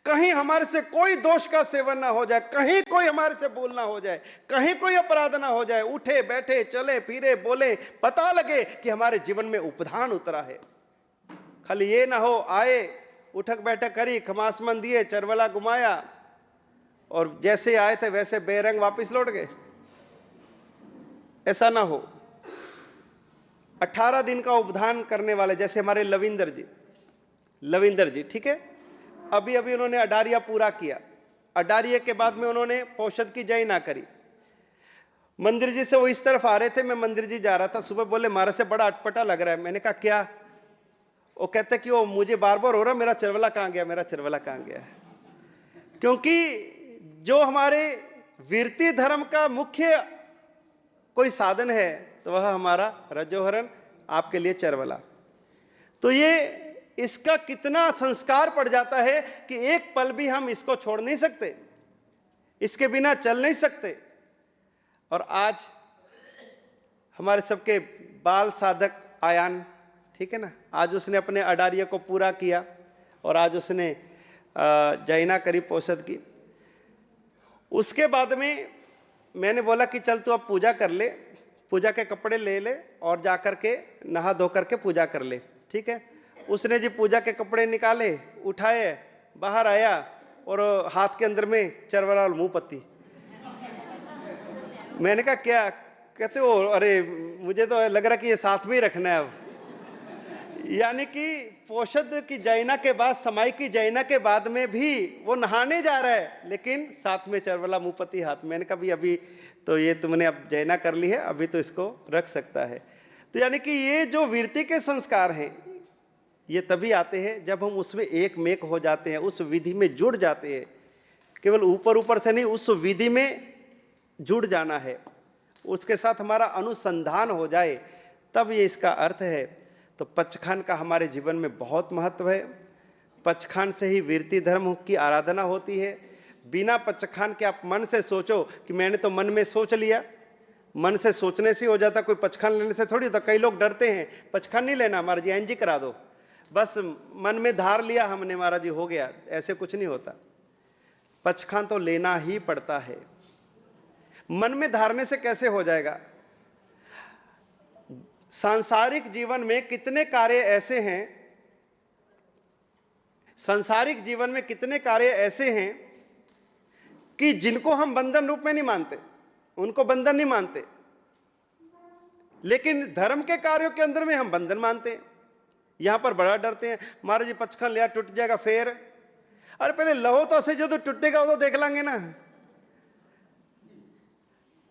कहीं हमारे से कोई दोष का सेवन ना हो जाए, कहीं कोई हमारे से भूल ना हो जाए, कहीं कोई अपराध ना हो जाए। उठे बैठे, चले फिरे, बोले, पता लगे कि हमारे जीवन में उपधान उतरा है। खाली ये ना हो आए, उठक बैठक करी, खमासमन दिए, चरवला घुमाया, और जैसे आए थे वैसे बेरंग वापस लौट गए। ऐसा ना हो। 18 दिन का उपधान करने वाले, जैसे हमारे लविंदर जी, ठीक है, अभी अभी उन्होंने अडारिया पूरा किया। अडारिया के बाद में उन्होंने पौषद की जय ना करी। मंदिर जी से वो इस तरफ आ रहे थे, मैं मंदिर जी जा रहा था, सुबह बोले मारे से बड़ा अटपटा लग रहा है। मैंने कहा क्या? वो कहते कि वो मुझे बार बार हो रहा, मेरा चरवला कहाँ गया, मेरा चरवला कहाँ गया। क्योंकि जो हमारे वीरती धर्म का मुख्य कोई साधन है तो वह हमारा रजोहरण, आपके लिए चरवला। तो ये इसका कितना संस्कार पड़ जाता है कि एक पल भी हम इसको छोड़ नहीं सकते, इसके बिना चल नहीं सकते। और आज हमारे सबके बाल साधक आयान, ठीक है ना, आज उसने अपने अडारिया को पूरा किया और आज उसने जैना करी पौषद की। उसके बाद में मैंने बोला कि चल तू अब पूजा कर ले, पूजा के कपड़े ले ले और जा कर के नहा धो करके पूजा कर ले, ठीक है। उसने जी पूजा के कपड़े निकाले, उठाए, बाहर आया और हाथ के अंदर में चरवला और मुंह पत्ती। मैंने कहा क्या? कहते हो अरे मुझे तो लग रहा कि ये साथ में ही रखना है अब। यानी कि पौषद की जैना के बाद, समाई की जैना के बाद में भी वो नहाने जा रहा है, लेकिन साथ में चरवला मुंह पत्ती हाथ। मैंने कहा भी अभी तो ये तुमने अब जैना कर ली है, अभी तो इसको रख सकता है। तो यानी कि ये जो वीरती के संस्कार हैं ये तभी आते हैं जब हम उसमें एक मेक हो जाते हैं, उस विधि में जुड़ जाते हैं। केवल ऊपर ऊपर से नहीं, उस विधि में जुड़ जाना है, उसके साथ हमारा अनुसंधान हो जाए, तब ये इसका अर्थ है। तो पचखान का हमारे जीवन में बहुत महत्व है। पचखान से ही वीरती धर्म की आराधना होती है। बिना पचखान के आप मन से सोचो कि मैंने तो मन में सोच लिया, मन से सोचने से हो जाता, कोई पचखान लेने से थोड़ी होता। कई लोग डरते हैं, पचखान नहीं लेना महाराज जी, एनजी करा दो, बस मन में धार लिया हमने महाराज जी हो गया। ऐसे कुछ नहीं होता, पचखान तो लेना ही पड़ता है। मन में धारने से कैसे हो जाएगा? सांसारिक जीवन में कितने कार्य ऐसे हैं, सांसारिक जीवन में कितने कार्य ऐसे हैं कि जिनको हम बंधन रूप में नहीं मानते, उनको बंधन नहीं मानते, लेकिन धर्म के कार्यों के अंदर में हम बंधन मानते हैं। यहां पर बड़ा डरते हैं, महाराज जी पचखान लिया टूट जाएगा फिर। अरे पहले लहो तो से जो तो टूटेगा वो तो देख लेंगे ना।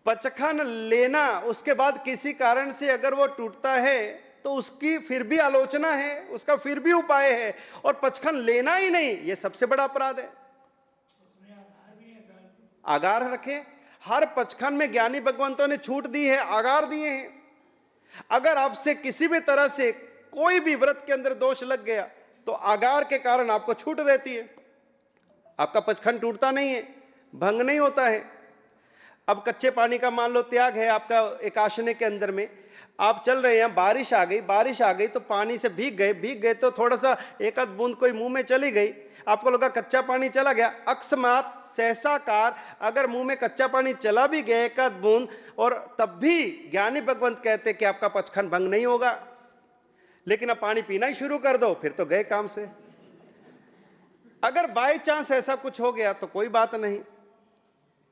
पचखान लेना, उसके बाद किसी कारण से अगर वो टूटता है तो उसकी फिर भी आलोचना है, उसका फिर भी उपाय है। और पचखान लेना ही नहीं, ये सबसे बड़ा अपराध है। आगार रखे, हर पचखान में ज्ञानी भगवंतों ने छूट दी है, आगार दिए हैं। अगर आपसे किसी भी तरह से कोई भी व्रत के अंदर दोष लग गया तो आगार के कारण आपको छूट रहती है, आपका पचखान टूटता नहीं है, भंग नहीं होता है। अब कच्चे पानी का मान लो त्याग है आपका एकाशने के अंदर में, आप चल रहे हैं, बारिश आ गई तो पानी से भीग गए तो थोड़ा सा एक आध बूंद कोई मुंह में चली गई, आपको लगा कच्चा पानी चला गया। अकस्मात सहसाकार अगर मुंह में कच्चा पानी चला भी गया एक आध बूंद, और तब भी ज्ञानी भगवंत कहते कि आपका पचखान भंग नहीं होगा। लेकिन अब पानी पीना ही शुरू कर दो, फिर तो गए काम से। अगर बाय चांस ऐसा कुछ हो गया तो कोई बात नहीं।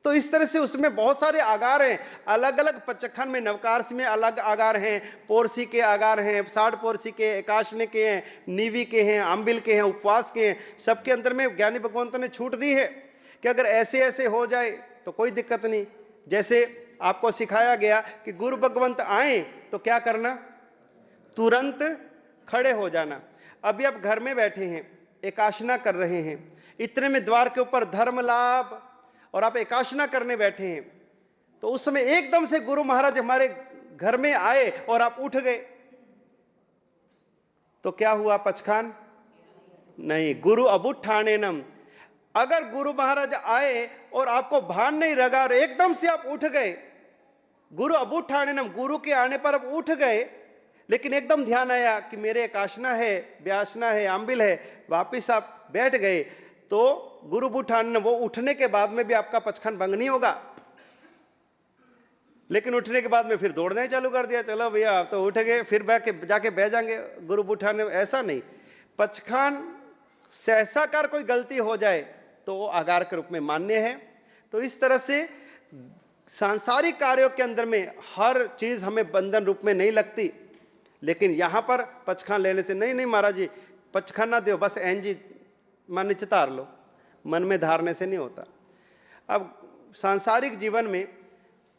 तो इस तरह से उसमें बहुत सारे आगार हैं, अलग अलग पचखान में, नवकारस में अलग आगार हैं, पोरसी के आगार हैं, साठ पोरसी के, एकाशने के हैं, नीवी के हैं, आंबिल के हैं, उपवास के हैं। सबके अंदर में ज्ञानी भगवंतों ने छूट दी है कि अगर ऐसे ऐसे हो जाए तो कोई दिक्कत नहीं। जैसे आपको सिखाया गया कि गुरु भगवंत आए तो क्या करना, तुरंत खड़े हो जाना। अभी आप घर में बैठे हैं, एकाशना कर रहे हैं, इतने में द्वार के ऊपर धर्म लाभ और आप एकाशना करने बैठे हैं, तो उस समय एकदम से गुरु महाराज हमारे घर में आए और आप उठ गए, तो क्या हुआ? पचखान नहीं। गुरु अबुत्थानेनम, अगर गुरु महाराज आए और आपको भान नहीं लगा और एकदम से आप उठ गए, गुरु अबुत्थानेनम, गुरु के आने पर आप उठ गए, लेकिन एकदम ध्यान आया कि मेरे एकाशना है, व्यासना है, आंबिल है, वापिस आप बैठ गए, तो गुरु बुठान, वो उठने के बाद में भी आपका पचखान भंग नहीं होगा। लेकिन उठने के बाद में फिर दौड़ना ही चालू कर दिया, चलो भैया आप तो उठ गए, फिर जाके बह जाएंगे गुरु बुठान। ऐसा नहीं, पचखान सहसाकार कोई गलती हो जाए तो वो आगार के रूप में मान्य है। तो इस तरह से सांसारिक कार्यों के अंदर में हर चीज हमें बंधन रूप में नहीं लगती। लेकिन यहाँ पर पचखान लेने से नहीं महाराज जी पचखान ना दो, बस एन जी मन नीचे तार लो, मन में धारने से नहीं होता। अब सांसारिक जीवन में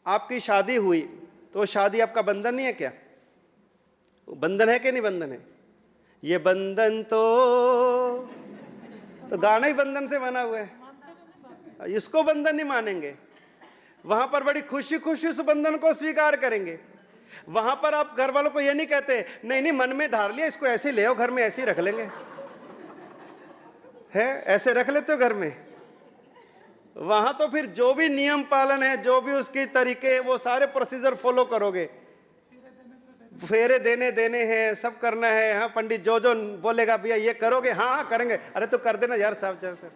आपकी शादी हुई तो शादी आपका बंधन नहीं है क्या? बंधन है कि नहीं बंधन है? ये बंधन तो गाना ही बंधन से बना हुआ है, इसको बंधन नहीं मानेंगे। वहां पर बड़ी खुशी खुशी उस बंधन को स्वीकार करेंगे। वहां पर आप घर वालों को ये नहीं कहते नहीं नहीं मन में धार लिया, इसको ऐसे ले आओ घर में, ऐसे ही रख लेंगे, है ऐसे रख लेते हो घर में। वहां तो फिर जो भी नियम पालन है, जो भी उसके तरीके, वो सारे प्रोसीजर फॉलो करोगे। फेरे देने हैं, सब करना है। हाँ पंडित जो जो बोलेगा भैया ये करोगे, हाँ करेंगे, अरे तो कर देना यार साहब, सर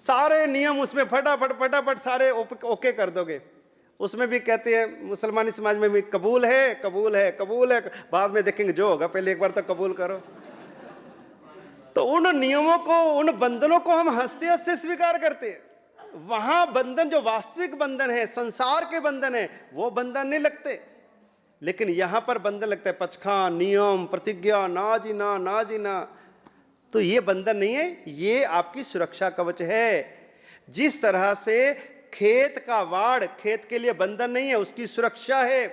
सारे नियम उसमें फटाफट सारे ओके कर दोगे। उसमें भी कहते हैं मुसलमानी समाज में भी कबूल है, बाद में देखेंगे जो होगा, पहले एक बार तो कबूल करो। तो उन नियमों को, उन बंधनों को हम हंसते हंसते स्वीकार करते हैं। वहां बंधन जो वास्तविक बंधन है, संसार के बंधन है, वो बंधन नहीं लगते। लेकिन यहां पर बंधन लगता है, पचखान, नियम, प्रतिज्ञा, ना जीना। तो ये बंधन नहीं है, ये आपकी सुरक्षा कवच है। जिस तरह से खेत का वाड़ खेत के लिए बंधन नहीं है, उसकी सुरक्षा है।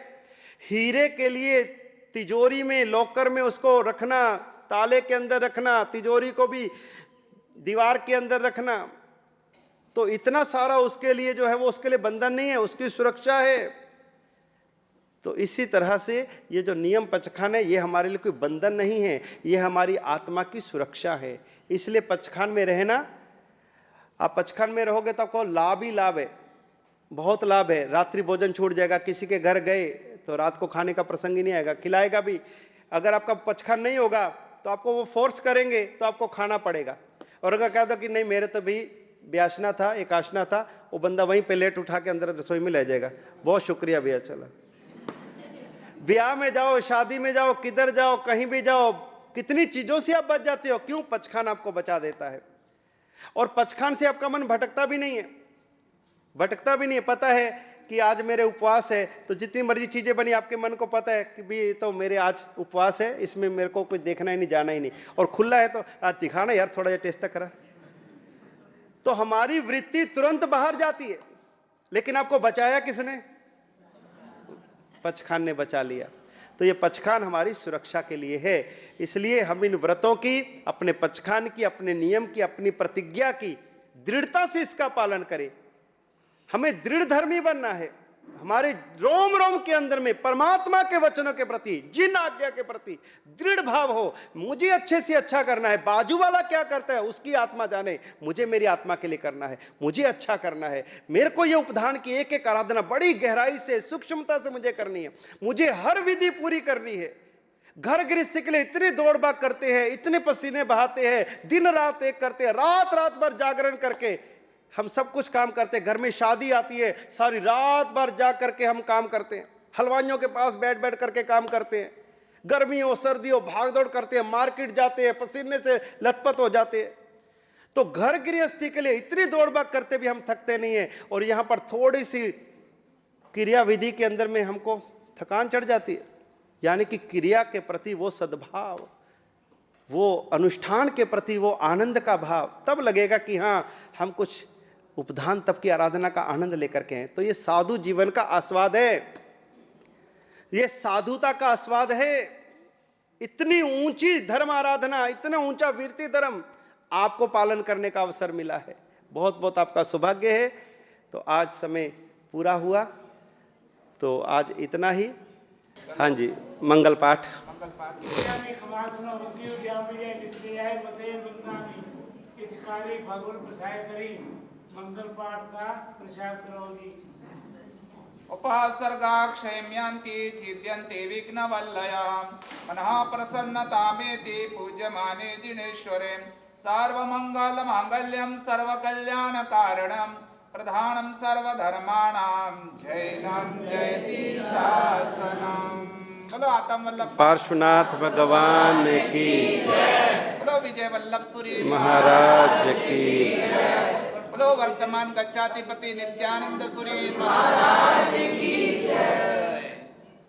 हीरे के लिए तिजोरी में, लॉकर में उसको रखना, ताले के अंदर रखना, तिजोरी को भी दीवार के अंदर रखना, तो इतना सारा उसके लिए जो है वो उसके लिए बंधन नहीं है, उसकी सुरक्षा है। तो इसी तरह से ये जो नियम पचखान है, ये हमारे लिए कोई बंधन नहीं है, ये हमारी आत्मा की सुरक्षा है। इसलिए पचखान में रहना, आप पचखान में रहोगे तो आपको लाभ ही लाभ है, बहुत लाभ है। रात्रि भोजन छूट जाएगा, किसी के घर गए तो रात को खाने का प्रसंग ही नहीं आएगा, खिलाएगा भी। अगर आपका पचखान नहीं होगा तो आपको वो फोर्स करेंगे तो आपको खाना पड़ेगा। और अगर कह दो कि नहीं मेरे तो भी ब्यासना था, एकाशना था, वो बंदा वहीं पे लेट उठा के अंदर रसोई में ले जाएगा, बहुत शुक्रिया भैया चला। ब्याह में जाओ, शादी में जाओ, किधर जाओ, कहीं भी जाओ, कितनी चीजों से आप बच जाते हो। क्यों? पचखान आपको बचा देता है। और पचखान से आपका मन भटकता भी नहीं है। पता है कि आज मेरे उपवास है, तो जितनी मर्जी चीजें बनी, आपके मन को पता है कि भी तो मेरे आज उपवास है, इसमें मेरे को कुछ देखना ही नहीं, जाना ही नहीं। और खुला है तो आज दिखाना यार, थोड़ा टेस्ट तक करा, तो हमारी वृत्ति तुरंत बाहर जाती है। लेकिन आपको बचाया किसने? पचखान ने बचा लिया। तो ये पचखान हमारी सुरक्षा के लिए है। इसलिए हम इन व्रतों की, अपने पचखान की, अपने नियम की, अपनी प्रतिज्ञा की दृढ़ता से इसका पालन करें। हमें दृढ़ धर्मी बनना है। हमारे रोम रोम के अंदर में परमात्मा के वचनों के प्रति, जिन आज्ञा के प्रति दृढ़ भाव हो। मुझे अच्छे से अच्छा करना है, बाजू वाला क्या करता है उसकी आत्मा जाने, मुझे मेरी आत्मा के लिए करना है, मुझे अच्छा करना है। मेरे को ये उपधान की एक एक आराधना बड़ी गहराई से, सूक्ष्मता से मुझे करनी है, मुझे हर विधि पूरी करनी है। घर गृहस्थी के लिए इतनी दौड़ भाग करते हैं, इतने पसीने बहाते हैं, दिन रात एक करते हैं, रात भर जागरण करके हम सब कुछ काम करते हैं। घर में शादी आती है, सारी रात भर जाग करके हम काम करते हैं, हलवाइयों के पास बैठ करके काम करते हैं, गर्मियों सर्दियों भाग दौड़ करते हैं, मार्केट जाते हैं, पसीने से लथपथ हो जाते हैं। तो घर गृहस्थी के लिए इतनी दौड़ भाग करते भी हम थकते नहीं है। और यहाँ पर थोड़ी सी क्रिया विधि के अंदर में हमको थकान चढ़ जाती है, यानी कि क्रिया के प्रति वो सद्भाव, वो अनुष्ठान के प्रति वो आनंद का भाव, तब लगेगा कि हाँ हम कुछ उपधान तप की आराधना का आनंद लेकर के हैं। तो ये साधु जीवन का आस्वाद है, ये साधुता का आस्वाद है। इतनी ऊंची धर्म आराधना, इतना ऊंचा वीरती धर्म आपको पालन करने का अवसर मिला है। बहुत बहुत आपका सौभाग्य है। तो आज समय पूरा हुआ, तो आज इतना ही। हाँ जी, मंगल पाठ। मंगल पाठ का प्रसाद करोगी। उपासर्गाक्षयम्यन्ति चिद्यन्ते विघ्नवल्लया मनः प्रसन्नतामेति पूज्यमाने जिनेश्वरे सर्वमङ्गलमाङ्गल्यं सर्वकल्याणकारणं प्रधानं सर्वधर्माणां जैनं जयति शासनम्। बोलो आत्म वल्लभ पार्श्वनाथ भगवान की जय। बोलो विजय वल्लभ सूरी महाराज की जय। बोलो वर्तमान गच्छाधिपति नित्यानंद सूरी महाराज की जय।